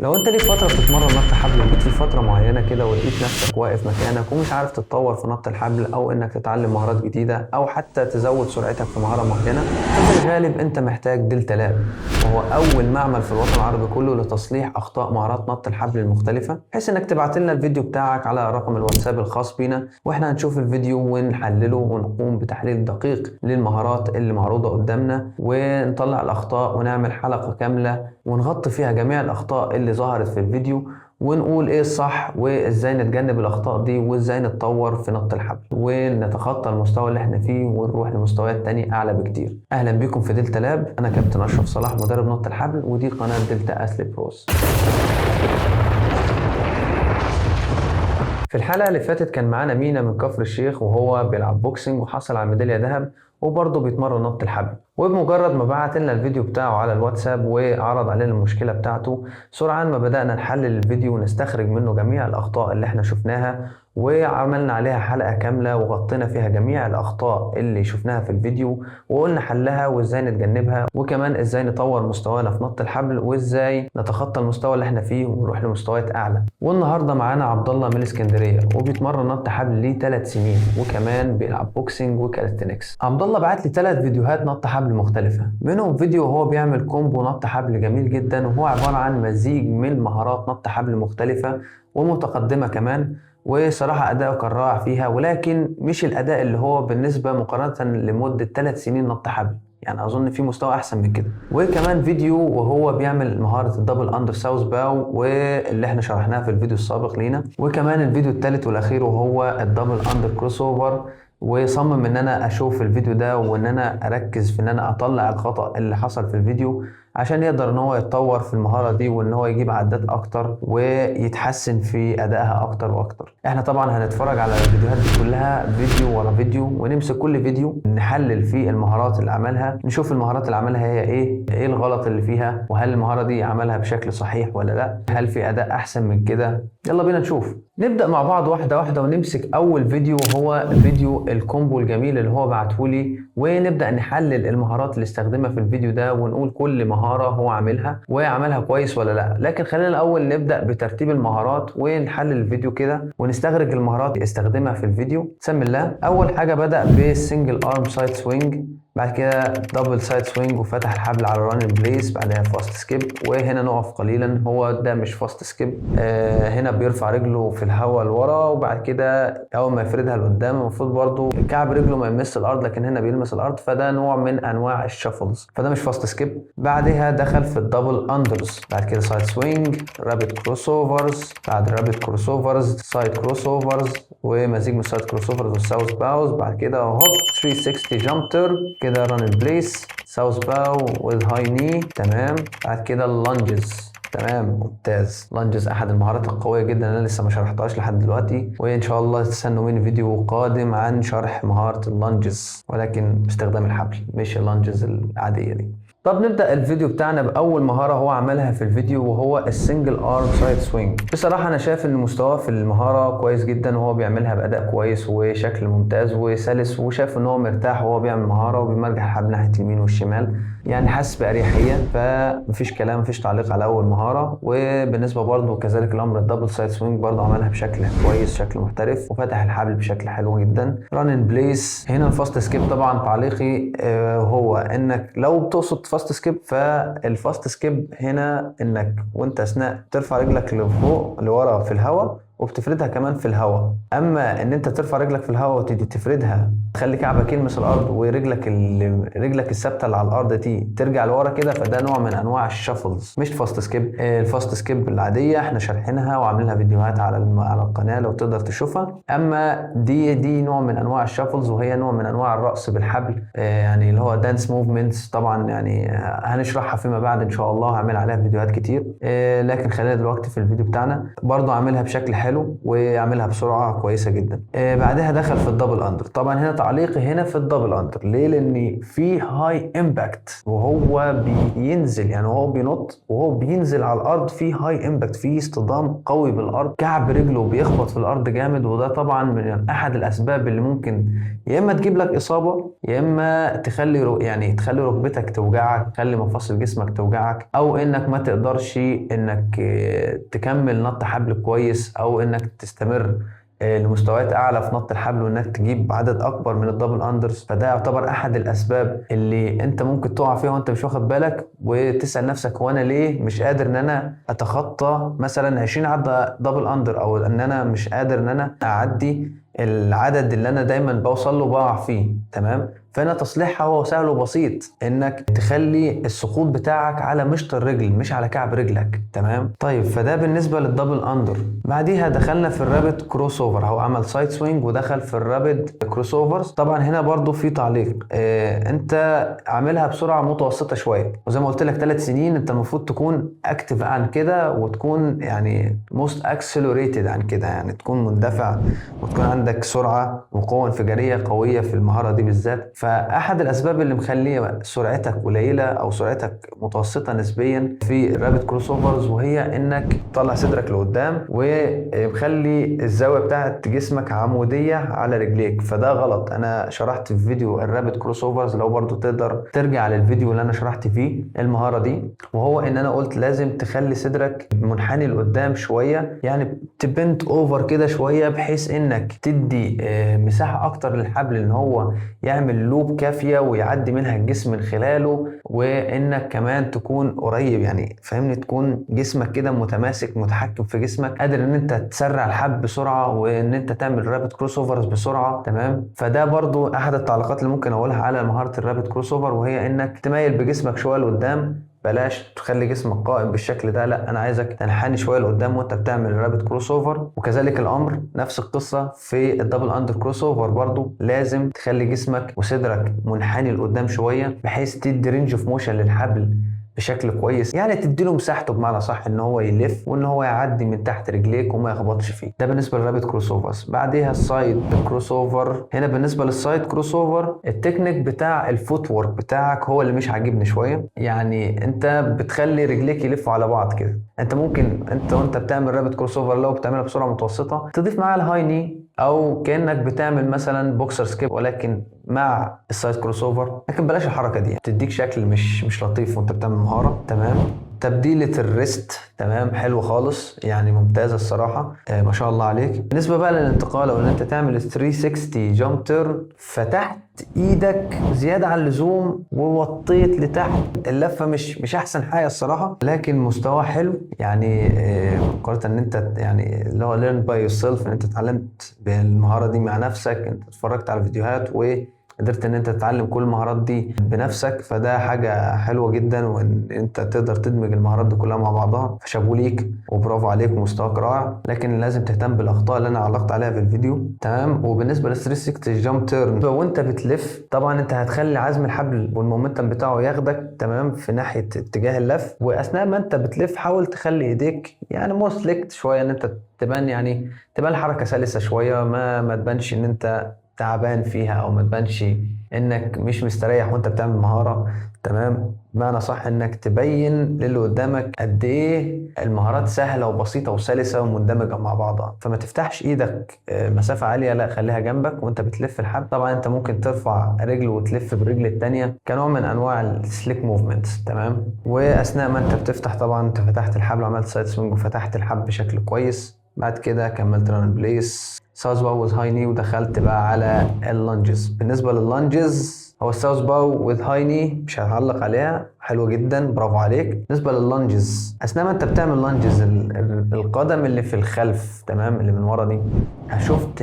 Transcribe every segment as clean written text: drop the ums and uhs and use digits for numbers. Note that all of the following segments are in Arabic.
لو انت ليك فتره بتتمرن نط حبل وجيت في فتره معينه كده ولقيت نفسك واقف مكانك ومش عارف تتطور في نط الحبل او انك تتعلم مهارات جديده او حتى تزود سرعتك في مهاره معينه، ففي الغالب انت محتاج دلتا لاب، وهو اول معمل في الوطن العربي كله لتصليح اخطاء مهارات نط الحبل المختلفه، بحيث انك تبعت لنا الفيديو بتاعك على رقم الواتساب الخاص بينا واحنا هنشوف الفيديو ونحلله ونقوم بتحليل دقيق للمهارات اللي معروضه قدامنا ونطلع الاخطاء ونعمل حلقه كامله ونغطي فيها جميع الاخطاء اللي ظهرت في الفيديو ونقول ايه الصح وازاي نتجنب الاخطاء دي وازاي نتطور في نط الحبل ونتخطى المستوى اللي احنا فيه ونروح لمستويات تانية اعلى بكتير. اهلا بكم في دلتا لاب، انا كابتن اشرف صلاح مدرب نط الحبل ودي قناة دلتا اثليت بروس. في الحلقة اللي فاتت كان معانا مينا من كفر الشيخ وهو بيلعب بوكسنج وحصل على ميدالية ذهب وبرضه بيتمرن نط الحبل، وبمجرد ما بعت لنا الفيديو بتاعه على الواتساب وعرض علينا المشكلة بتاعته سرعان ما بدأنا نحلل الفيديو ونستخرج منه جميع الأخطاء اللي احنا شفناها وعملنا عليها حلقة كاملة وغطينا فيها جميع الأخطاء اللي شفناها في الفيديو وقلنا حلها وازاي نتجنبها وكمان ازاي نطور مستوانا في نط الحبل وازاي نتخطى المستوى اللي احنا فيه ونروح لمستويات أعلى. والنهارده معانا عبد الله من اسكندرية وبيتمرن نط حبل ليه 3 سنين وكمان بيلعب بوكسنج وكاليستينكس. عبد الله بعت لي 3 فيديوهات نط حبل مختلفة، منهم فيديو وهو بيعمل كومبو نط حبل جميل جدا وهو عبارة عن مزيج من مهارات نط حبل مختلفة ومتقدمة كمان، وصراحة أداؤه كان رائع فيها، ولكن مش الأداء اللي هو بالنسبة مقارنة لمدة 3 سنين نط حبل، يعني أظن في مستوى أحسن من كده. وكمان فيديو وهو بيعمل مهارة الدبل أندر ساوث باو واللي احنا شرحناها في الفيديو السابق لينا، وكمان الفيديو الثالث والأخير وهو الدبل أندر كروس أوفر. وصمم ان انا اشوف الفيديو ده وان انا اركز في ان انا اطلع الخطأ اللي حصل في الفيديو عشان يقدر ان هو يتطور في المهارة دي وان هو يجيب عدات اكتر ويتحسن في ادائها اكتر واكتر. احنا طبعا هنتفرج على الفيديوهات دي كلها فيديو ورا فيديو ونمسك كل فيديو نحلل فيه المهارات اللي عملها، نشوف المهارات اللي عملها هي ايه الغلط اللي فيها، وهل المهارة دي عملها بشكل صحيح ولا لا، هل في اداء احسن من كده. يلا بينا نشوف. نبدأ مع بعض واحدة واحدة ونمسك أول فيديو وهو فيديو الكومبو الجميل اللي هو بعتهولي، ونبدأ نحلل المهارات اللي استخدمها في الفيديو ده ونقول كل مهارة هو عاملها وعملها كويس ولا لا. لكن خلينا الأول نبدأ بترتيب المهارات ونحلل الفيديو كده ونستخرج المهارات اللي استخدمها في الفيديو. بسم الله. أول حاجة بدأ بالسنجل أرم سايد سوينج، بعد كده دبل سايد سوينج وفتح الحبل على ران بليس، بعدها فاست سكيب. وهنا نقف قليلا، هو ده مش فاست سكيب، هنا بيرفع رجله في الهواء لورا وبعد كده اول ما يفردها لقدام المفروض برضو كعب رجله ما يمس الارض، لكن هنا بيلمس الارض، فده نوع من انواع الشافلز، فده مش فاست سكيب. بعدها دخل في الدبل اندرز، بعد كده سايد سوينج، رابيد كروس اوفرز، بعد رابيد كروس اوفرز سايد كروس اوفرز ومزيج من السايد كروس اوفرز والساوث باوز، بعد كده هوب 360 جامب تيرن، كده ران بليس ساوث باو وذ هاي ني. تمام. بعد كده اللانجز. تمام، ممتاز. لانجز احد المهارات القويه جدا انا لسه ما شرحتهاش لحد دلوقتي، وان شاء الله تستنوا مني فيديو قادم عن شرح مهاره اللانجز ولكن باستخدام الحبل مش اللانجز العاديه دي. طب نبدأ الفيديو بتاعنا بأول مهارة هو عملها في الفيديو وهو السنجل ارم سايد سوينج. بصراحة أنا شايف إن مستواه في المهارة كويس جدا وهو بيعملها بأداء كويس وشكل ممتاز وسلس، وشايف إن هو مرتاح وهو بيعمل مهارة وبيمرجح الحبل ناحية اليمين والشمال، يعني حاسس بأريحية، فمفيش كلام مفيش تعليق على أول مهارة. وبالنسبة برضه كذلك الأمر الدبل سايد سوينج برضه عملها بشكل كويس شكل محترف وفتح الحبل بشكل حلو جدا. ران بليس. هنا الفاست سكيب طبعا تعليقي هو إنك لو بتقصد فاست سكيب، فالفاست سكيب هنا انك وانت اثناء ترفع رجلك لفوق لورا في الهواء وبتفردها كمان في الهواء، اما ان انت ترفع رجلك في الهواء وتيجي تفردها تخلي كعبك يلمس الارض ورجلك رجلك الثابته اللي على الارض دي ترجع لورا كده، فده نوع من انواع الشافلز مش فاست سكيب. الفاست سكيب العاديه احنا شارحينها وعاملين لها فيديوهات على القناه لو تقدر تشوفها، اما دي نوع من انواع الشافلز وهي نوع من انواع الرقص بالحبل، يعني اللي هو دانس موفمنتس طبعا، يعني هنشرحها فيما بعد ان شاء الله، هعمل عليها فيديوهات كتير، لكن خلينا دلوقتي في الفيديو بتاعنا. برضو عاملها بشكل حلو حلو ويعملها بسرعه كويسه جدا. بعدها دخل في الدبل اندر. طبعا هنا تعليقي هنا في الدبل اندر ليه؟ لان في هاي امباكت وهو بينزل، يعني وهو بينط وهو بينزل على الارض في هاي امباكت، في اصطدام قوي بالارض، كعب رجله بيخبط في الارض جامد. وده طبعا من احد الاسباب اللي ممكن يا اما تجيب لك اصابه، يا اما تخلي ركبتك توجعك، تخلي مفاصل جسمك توجعك، او انك ما تقدرش انك تكمل نط حبل كويس، او انك تستمر لمستويات اعلى في نط الحبل، وانك تجيب عدد اكبر من الدبل اندرز. فده يعتبر احد الاسباب اللي انت ممكن تقع فيها وانت مش واخد بالك، وتسال نفسك هو انا ليه مش قادر ان انا اتخطى مثلا 20 عدة دبل اندر، او ان انا مش قادر ان انا اعدي العدد اللي انا دايما بوصل له بقع فيه. تمام. فهنا تصليحها هو سهل وبسيط، انك تخلي السقوط بتاعك على مشط الرجل مش على كعب رجلك. تمام. طيب فده بالنسبه للدبل اندر. بعديها دخلنا في الرابid كروس اوفر. هو عمل سايد سوينج ودخل في الرابد كروس اوفرز. طبعا هنا برضو في تعليق، انت عاملها بسرعه متوسطه شويه، وزي ما قلت لك 3 سنين انت المفروض تكون اكتف عن كده، وتكون يعني موست اكسلريتد عن كده، يعني تكون مندفع وتكون عندك سرعه وقوه انفجاريه قويه في المهاره دي بالذات. فاحد الاسباب اللي مخليه سرعتك قليله او سرعتك متوسطه نسبيا في الرابد كروس اوفرز، وهي انك تطلع صدرك لقدام ومخلي الزاويه بتاعت جسمك عموديه على رجليك. فده غلط. انا شرحت في فيديو الرابد كروس اوفرز، لو برضو تقدر ترجع للفيديو اللي انا شرحت فيه المهاره دي، وهو ان انا قلت لازم تخلي صدرك منحني لقدام شويه، يعني تبنت اوفر كده شويه، بحيث انك تدي مساحه اكتر للحبل ان هو يعمل لوب كافيه ويعدي منها الجسم من خلاله، وانك كمان تكون قريب، يعني فاهمني، تكون جسمك كده متماسك متحكم في جسمك، قادر ان انت تسرع الحبل بسرعه، وان انت تعمل رابد كروس اوفرز بسرعه. تمام. فده برضو احد التعليقات اللي ممكن اقولها على مهاره الرابد كروس اوفر، وهي انك تميل بجسمك شويه لقدام، بلاش تخلي جسمك قائم بالشكل ده، لا انا عايزك تنحني شويه لقدام وانت بتعمل الرابد كروس اوفر. وكذلك الامر نفس القصه في الدبل اندر كروس اوفر، برضو لازم تخلي جسمك وصدرك منحني لقدام شويه، بحيث تدي رينج اوف موشن للحبل بشكل كويس، يعني تديله مساحته بمعنى صح ان هو يلف وان هو يعدي من تحت رجليك وما يخبطش فيه. ده بالنسبه للرابد كروس اوفرز. بعديها السايد كروس اوفر. هنا بالنسبه للسايد كروس اوفر التكنيك بتاع الفوت وورك بتاعك هو اللي مش عاجبني شويه، يعني انت بتخلي رجليك يلفوا على بعض كده. انت ممكن وانت بتعمل رابد كروس اوفر لو بتعملها بسرعه متوسطه تضيف معاها الهاي ني، او كانك بتعمل مثلا بوكسر سكيب ولكن مع السايد كروس اوفر، لكن بلاش الحركه دي، بتديك شكل مش لطيف وانت بتعمل مهاره. تمام. تبديلة الريست تمام حلو خالص، يعني ممتازة الصراحة. ما شاء الله عليك. بالنسبة بقى للانتقال او ان انت تعمل 360 جامب تيرن، فتحت ايدك زيادة عن اللزوم ووطيت لتحت، اللفة مش احسن حاجة الصراحة، لكن مستوى حلو، يعني قررت ان انت يعني اللي هو learn by yourself، ان انت اتعلمت بالمهارة دي مع نفسك، انت اتفرجت على فيديوهات قدرت ان انت تتعلم كل المهارات دي بنفسك. فده حاجة حلوة جدا، وان انت تقدر تدمج المهارات دي كلها مع بعضها، فشابو ليك وبرافو عليك ومستواك رائع. لكن لازم تهتم بالاخطاء اللي انا علقت عليها في الفيديو. تمام. وبالنسبة لل 360 جامب تيرن، وانت بتلف طبعا انت هتخلي عزم الحبل والمومنتم بتاعه ياخدك تمام في ناحية اتجاه اللف، واثناء ما انت بتلف حاول تخلي ايديك يعني موسلكت شوية، ان انت تبان الحركة سلسة شوية، ما تبانش ان انت تعبان فيها، او ما تبانش انك مش مستريح وانت بتعمل مهارة. تمام. بمعنى صح انك تبين للي قدامك قد ايه المهارات سهلة وبسيطة وسلسة ومندمجة مع بعضها. فما تفتحش ايدك مسافة عالية، لا خليها جنبك وانت بتلف الحبل. طبعا انت ممكن ترفع رجل وتلف بالرجل التانية كنوع من انواع السليك موفمنتس. تمام. واثناء ما انت بتفتح طبعا انت فتحت الحبل وعملت سايد سوينج وفتحت الحبل بشكل كويس. بعد كده كملت ران بليس ساوث باو وذ هاي ني، ودخلت بقى على اللانجز. بالنسبه لللانجز هو الساوث باو وذ هاي ني مش هعلق عليها، حلوه جدا برافو عليك. بالنسبه لللانجز اثناء ما انت بتعمل لانجز القدم اللي في الخلف تمام اللي من ورا دي، شفت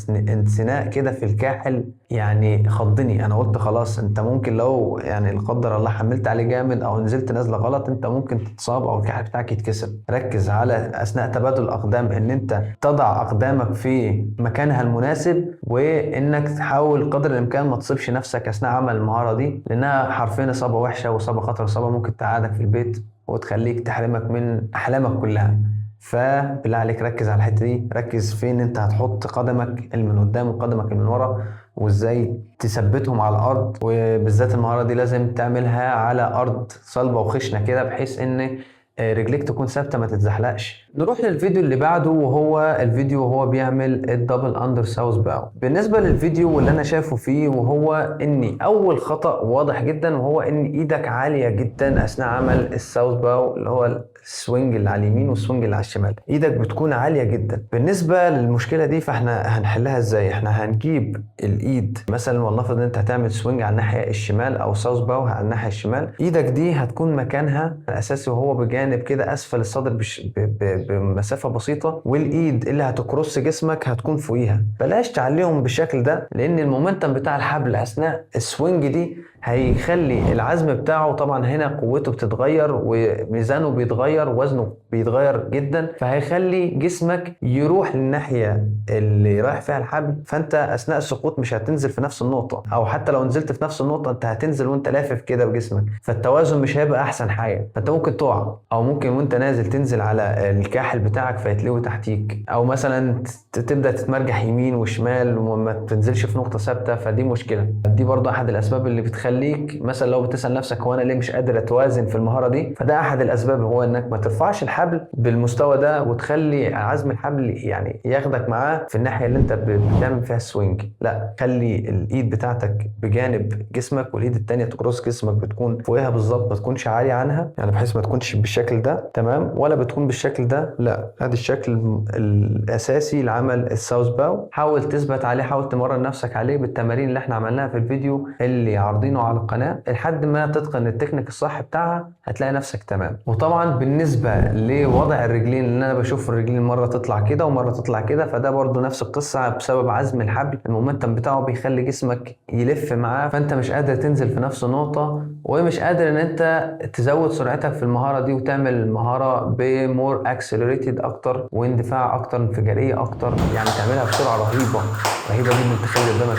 انثناء كده في الكاحل، يعني خضني. انا قلت خلاص انت ممكن لو يعني لا قدر الله حملت عليه جامد او نزلت نازله غلط انت ممكن تتصاب او الكاحل بتاعك يتكسر. ركز على اثناء تبادل الاقدام ان انت تضع اقدامك في مكانها المناسب، وانك تحاول قدر الامكان ما تصيبش نفسك اثناء عمل المهاره دي، لانها حرفيا اصابه وحشه واصابه خطر، اصابه ممكن تقعدك في البيت وتخليك تحرمك من احلامك كلها. فبالله عليك ركز على الحته دي، ركز فين انت هتحط قدمك اللي من قدام وقدمك اللي من ورا، وازاي تثبتهم على الارض. وبالذات المهاره دي لازم تعملها على ارض صلبه وخشنه كده، بحيث ان رجليك تكون ثابته ما تتزحلقش. نروح للفيديو اللي بعده، وهو الفيديو وهو بيعمل الدبل اندر ساوث باو. بالنسبه للفيديو واللي انا شايفه فيه، وهو اني اول خطا واضح جدا، وهو ان ايدك عاليه جدا اثناء عمل الساوث باو، اللي هو السوينج اللي على اليمين والسوينج اللي على الشمال. ايدك بتكون عاليه جدا. بالنسبه للمشكله دي فاحنا هنحلها ازاي؟ احنا هنجيب الايد مثلا، ولنفرض ان انت هتعمل سوينج على الناحيه الشمال او ساوث باو على الناحيه الشمال، ايدك دي هتكون مكانها الاساسي وهو بجانب كده اسفل الصدر بمسافه بسيطه، والايد اللي هتكروس جسمك هتكون فوقيها. بلاش تعليهم بالشكل ده، لان المومنتم بتاع الحبل اثناء السوينج دي هيخلي العزم بتاعه، طبعا هنا قوته بتتغير وميزانه بيتغير، وزنه بيتغير جدا، فهيخلي جسمك يروح للناحيه اللي رايح فيها الحبل. فانت اثناء السقوط مش هتنزل في نفس النقطه، او حتى لو نزلت في نفس النقطه انت هتنزل وانت لافف كده بجسمك، فالتوازن مش هيبقى احسن حاجه. فانت ممكن تقع، او ممكن وانت نازل تنزل على الكاحل بتاعك فيتلوي تحتيك، او مثلا تبدا تتمرجح يمين وشمال وما تنزلش في نقطه ثابته، فدي مشكله. دي برضه احد الاسباب اللي بتخليك مثلا لو بتسال نفسك هو انا ليه مش قادر اتوازن في المهاره دي، فده احد الاسباب، هو انك ما ترفعش الحبل بالمستوى ده وتخلي عزم الحبل يعني ياخدك معاه في الناحيه اللي انت بتعمل فيها السوينج. لا، خلي الايد بتاعتك بجانب جسمك، والايد الثانيه تكروس جسمك، بتكون فوقها بالظبط، ما تكونش عاليه عنها، يعني بحيث ما تكونش بالشكل ده تمام، ولا بتكون بالشكل ده، لا، ادي الشكل الاساسي لعمل الساوث باو. حاول تثبت عليه، حاول تمرن نفسك عليه بالتمارين اللي احنا عملناها في الفيديو اللي عارضينه على القناه، لحد ما تتقن التكنيك الصح بتاعها هتلاقي نفسك تمام. وطبعا بالنسبه لوضع الرجلين، اللي انا بشوف الرجلين مره تطلع كده ومره تطلع كده، فده برضو نفس القصه بسبب عزم الحبل. المومنتم بتاعه بيخلي جسمك يلف معاه، فانت مش قادر تنزل في نفس النقطه، ومش قادر ان انت تزود سرعتك في المهاره دي وتعمل المهاره بمور اكسلريتد اكتر، واندفاع اكتر، انفجاريه اكتر، يعني تعملها بسرعه رهيبه. رهيبه دي ان تخلي قدامك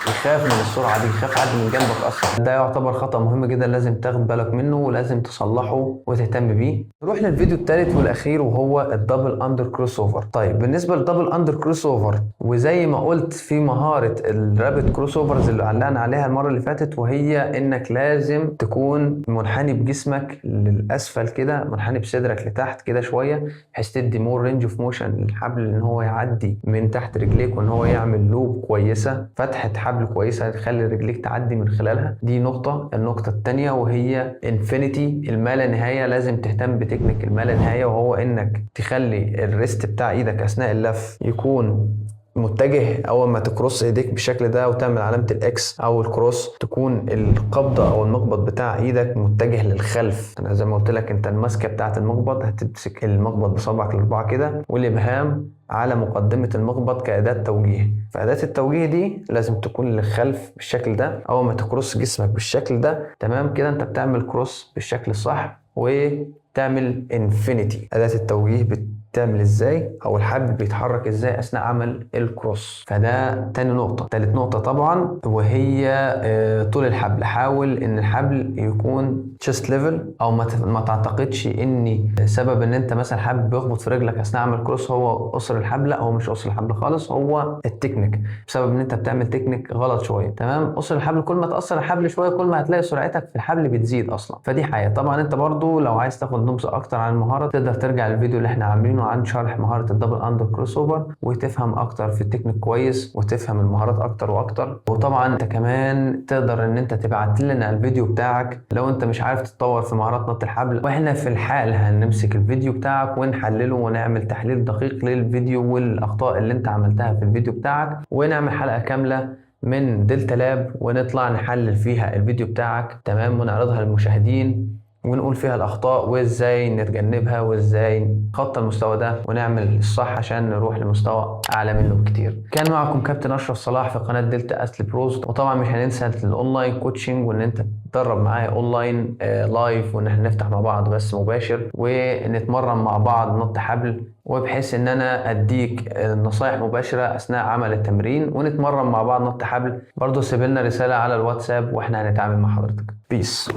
يخاف من السرعه دي، يخاف حد من جنبك اصلا. ده يعتبر خطا مهم جدا لازم تاخد بالك منه ولازم تصلحه وتهتم بيه. نروح للفيديو الثالث والاخير، وهو الدبل اندر كروس اوفر. طيب بالنسبه للدبل اندر كروس اوفر، وزي ما قلت في مهاره الرابت كروس اوفرز اللي علقنا عليها المره اللي فاتت، وهي انك لازم تكون منحني بجسمك للاسفل كده، منحني بصدرك لتحت كده شويه، بحيث تدي مور رينج اوف موشن للحبل ان هو يعدي من تحت رجليك، وان هو يعمل لوب كويسه، فتحه حبل كويسه تخلي رجليك تعدي من خلالها. دي نقطه. النقطه الثانيه وهي انفينيتي، الما لا نهايه. لازم تهتم بتكنيك الما لا نهايه، وهو انك تخلي الريست بتاع ايدك اثناء اللف يكون متجه. اول ما تكروس ايديك بالشكل ده وتعمل علامه الاكس او الكروس، تكون القبضه او المقبض بتاع ايدك متجه للخلف. انا زي ما قلت لك، انت الماسكه بتاعه المقبض هتمسك المقبض بصبعك الاربعه كده، والابهام على مقدمه المقبض كاداه توجيه. فاداه التوجيه دي لازم تكون للخلف بالشكل ده. اول ما تكروس جسمك بالشكل ده تمام كده، انت بتعمل كروس بالشكل الصح وتعمل انفينيتي. اداه التوجيه تعمل ازاي، او الحبل بيتحرك ازاي اثناء عمل الكروس. فده تاني نقطة. تالت نقطة طبعا وهي طول الحبل. حاول ان الحبل يكون chest level، او ما تعتقدش ان سبب ان انت مثلا حبل بيخبط في رجلك اثناء عمل كروس هو قصر الحبل. لا، هو مش قصر الحبل خالص، هو التكنيك، بسبب ان انت بتعمل تكنيك غلط شوية. تمام، قصر الحبل كل ما تقصر الحبل شوية كل ما هتلاقي سرعتك في الحبل بتزيد اصلا. فدي حاجة. طبعا انت برضو لو عايز تاخد نبذة اكتر عن المهارة تقدر ترجع للفيديو اللي احنا عاملينه عن شرح مهارة الدبل اندر كروس اوفر، وتفهم اكتر في التكنيك كويس، وتفهم المهارات اكتر واكتر. وطبعا انت كمان تقدر ان انت تبعت لنا الفيديو بتاعك لو انت مش عارف تتطور في مهارات نط الحبل، واحنا في الحال هنمسك الفيديو بتاعك ونحلله ونعمل تحليل دقيق للفيديو والاخطاء اللي انت عملتها في الفيديو بتاعك، ونعمل حلقة كاملة من دلتا لاب ونطلع نحلل فيها الفيديو بتاعك تمام، ونعرضها للمشاهدين ونقول فيها الأخطاء وإزاي نتجنبها وإزاي نخطى المستوى ده ونعمل الصح عشان نروح لمستوى أعلى منه بكتير. كان معكم كابتن أشرف صلاح في قناة دلتا أسل بروز. وطبعا مش هننسى الأونلاين كوتشنج، وإن أنت تتدرب معايا أونلاين لايف، وإن احنا نفتح مع بعض بس مباشر ونتمرن مع بعض نط حبل، وبحيث إن أنا أديك نصايح مباشرة أثناء عمل التمرين ونتمرن مع بعض نط حبل. برضو سيب لنا رسالة على الواتساب وإحنا هنتعامل مع حضرتك. بيس.